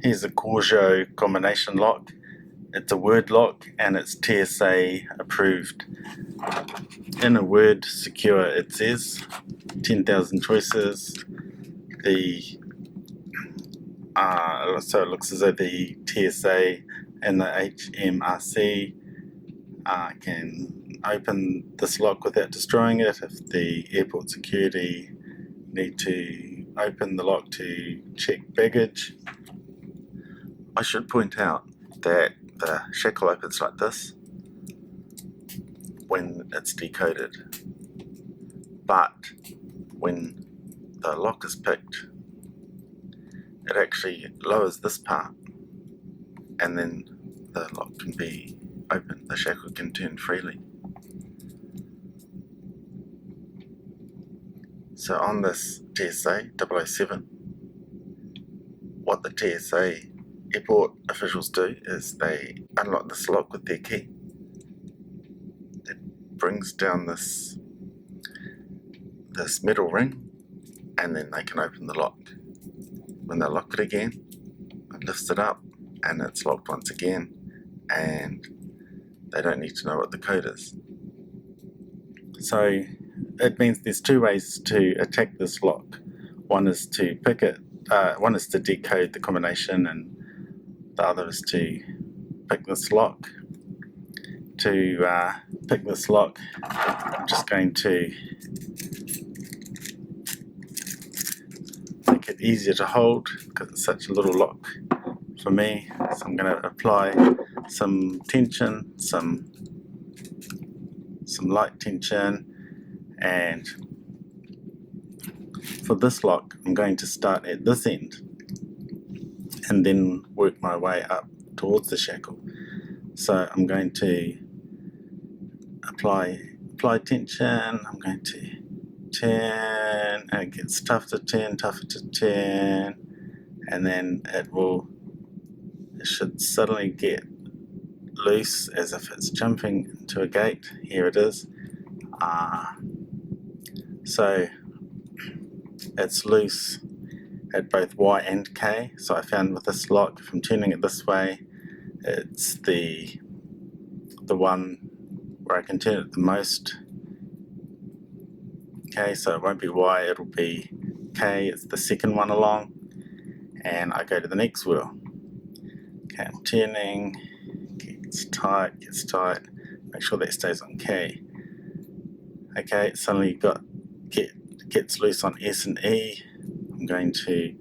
Here's a Korjo combination lock. It's a word lock and it's TSA approved. In a word secure it says 10,000 choices. So it looks as though the TSA and the HMRC can open this lock without destroying it. If the airport security need to open the lock to check baggage. I should point out that the shackle opens like this when it's decoded, but when the lock is picked, it actually lowers this part and then the lock can be opened, the shackle can turn freely. So on this TSA 007, what the TSA airport officials do is they unlock this lock with their key. It brings down this metal ring and then they can open the lock. When they lock it again, it lifts it up and it's locked once again, and they don't need to know what the code is. So it means there's two ways to attack this lock. One is to pick it, one is to decode the combination, and the other is to pick this lock. To pick this lock, I'm just going to make it easier to hold because it's such a little lock for me. So I'm going to apply some tension, some light tension, and for this lock I'm going to start at this end and then work my way up towards the shackle. So I'm going to apply tension, I'm going to turn, and it gets tougher to turn, and then it should suddenly get loose as if it's jumping into a gate. Here it is. So it's loose at both Y and K. So I found with this lock, if I'm turning it this way, it's the one where I can turn it the most. Okay, so it won't be Y, it'll be K. It's the second one along, and I go to the next wheel. Okay, I'm turning, gets tight, make sure that stays on K. Okay, it suddenly gets loose on S and E. I'm going to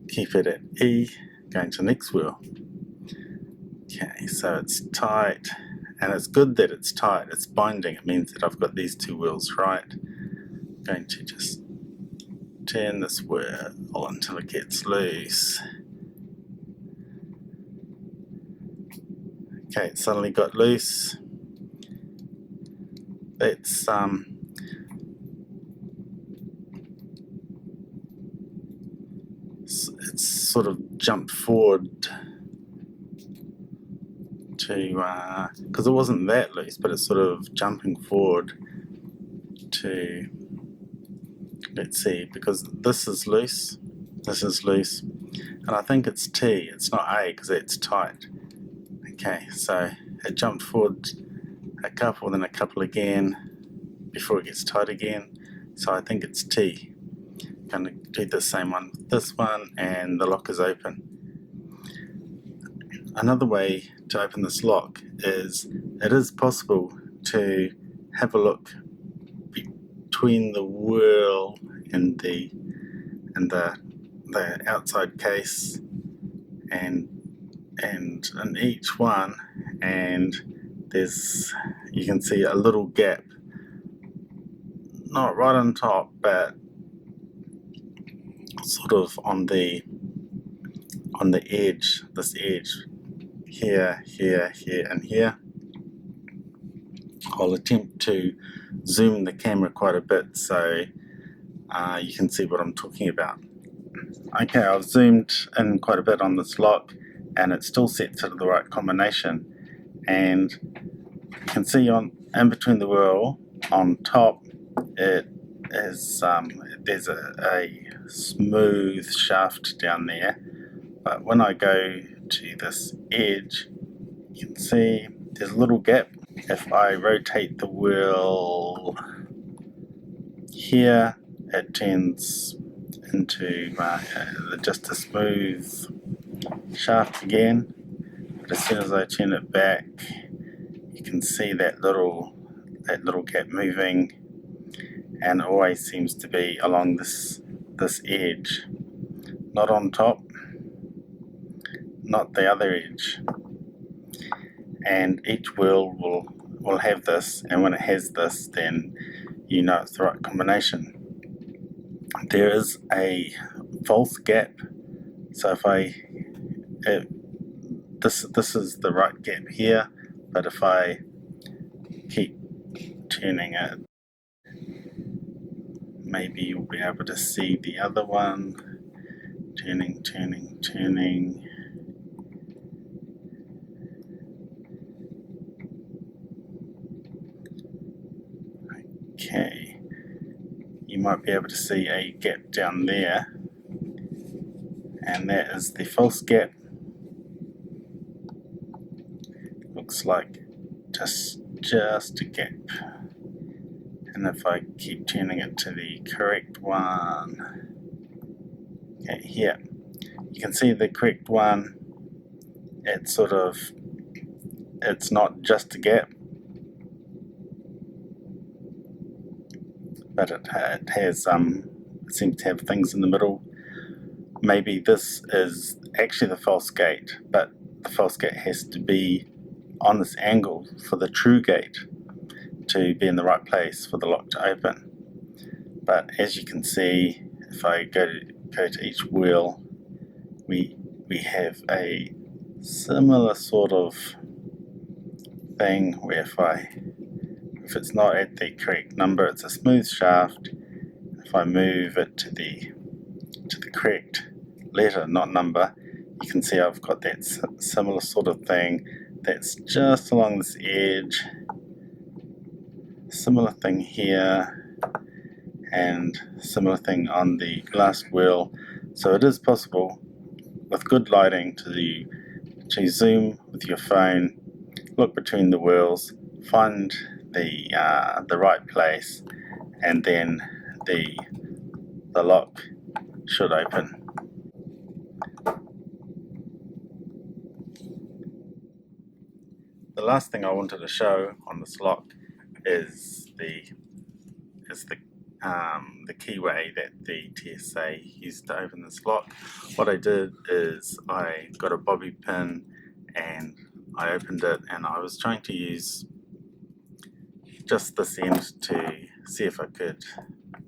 keep it at E, going to the next wheel. Okay, so it's tight, and it's good that it's tight, it's binding, it means that I've got these two wheels right. I'm going to just turn this wheel until it gets loose. Okay, it suddenly got loose. It's sort of jumped forward to, because it wasn't that loose, but it's sort of jumping forward to, let's see, because this is loose, and I think it's T, it's not A because it's tight. Okay, so it jumped forward a couple, then a couple again before it gets tight again, so I think it's T. I'm going to do the same one with this one, and the lock is open. Another way to open this lock is, it is possible to have a look between the wheel and the outside case and in each one, and you can see a little gap, not right on top, but sort of on the edge, this edge here, and here. I'll attempt to zoom the camera quite a bit so you can see what I'm talking about. Okay, I've zoomed in quite a bit on this lock, and it's still set to the right combination, and you can see in between the wheel on top, it is there's a smooth shaft down there But when I go to this edge, you can see there's a little gap. If I rotate the wheel here, it turns into just a smooth shaft again. But as soon as I turn it back, you can see that little gap moving, and it always seems to be along this edge, not on top, not the other edge. And each wheel will have this, and when it has this, then you know it's the right combination. There is a false gap, so if this is the right gap here, but if I keep turning it, maybe you'll be able to see the other one. Turning. Okay, you might be able to see a gap down there, and that is the false gap. Looks like just a gap. And if I keep turning it to the correct one, okay, here, you can see the correct one. It's not just a gap, but it has it seems to have things in the middle. Maybe this is actually the false gate, but the false gate has to be on this angle for the true gate to be in the right place for the lock to open. But as you can see, if I go to each wheel, we have a similar sort of thing where if it's not at the correct number, it's a smooth shaft. If I move it to the correct letter, not number, you can see I've got that similar sort of thing that's just along this edge. Similar thing here, and similar thing on the last wheel. So it is possible with good lighting to zoom with your phone, look between the wheels, find the right place, and then the lock should open. The last thing I wanted to show on this lock is the keyway that the TSA used to open this lock. What I did is I got a bobby pin and I opened it, and I was trying to use just this end to see if I could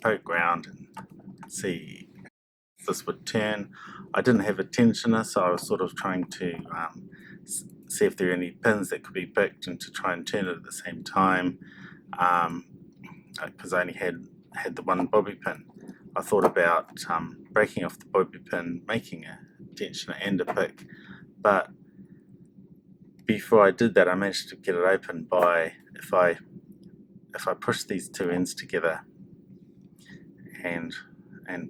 poke around and see if this would turn. I didn't have a tensioner, so I was sort of trying to see if there are any pins that could be picked and to try and turn it at the same time, because I only had the one bobby pin. I thought about breaking off the bobby pin, making a tensioner and a pick, but before I did that, I managed to get it open by if I push these two ends together and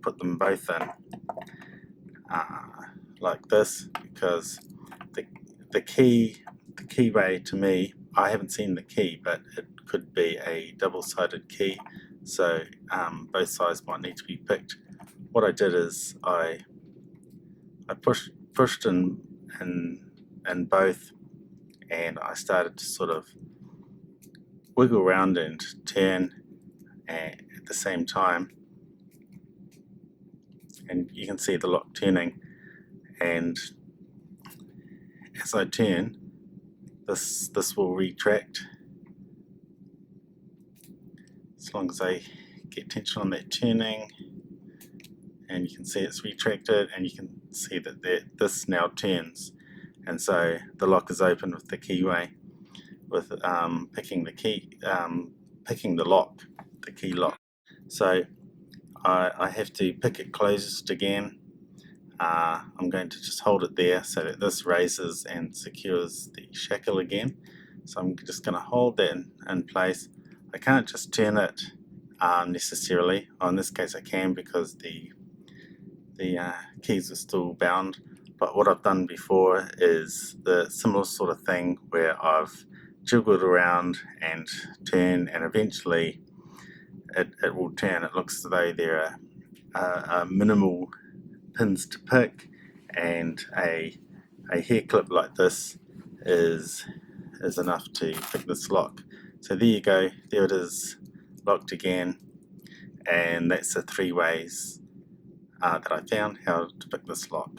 put them both in like this, because the keyway, to me, I haven't seen the key, but it could be a double-sided key, so both sides might need to be picked. What I did is I pushed in both, and I started to sort of wiggle around and turn at the same time, and you can see the lock turning. And as I turn, this will retract as long as I get tension on that turning, and you can see it's retracted, and you can see that this now turns, and so the lock is open with the keyway, with picking the lock, the key lock. So I have to pick it closed again. I'm going to just hold it there so that this raises and secures the shackle again. So I'm just going to hold that in place. I can't just turn it necessarily. In this case I can, because the keys are still bound, But what I've done before is the similar sort of thing where I've jiggled around and turned, and eventually it will turn. It looks as though there are minimal pins to pick, and a hair clip like this is enough to pick this lock. So there you go, there it is, locked again, and that's the 3 ways that I found how to pick this lock.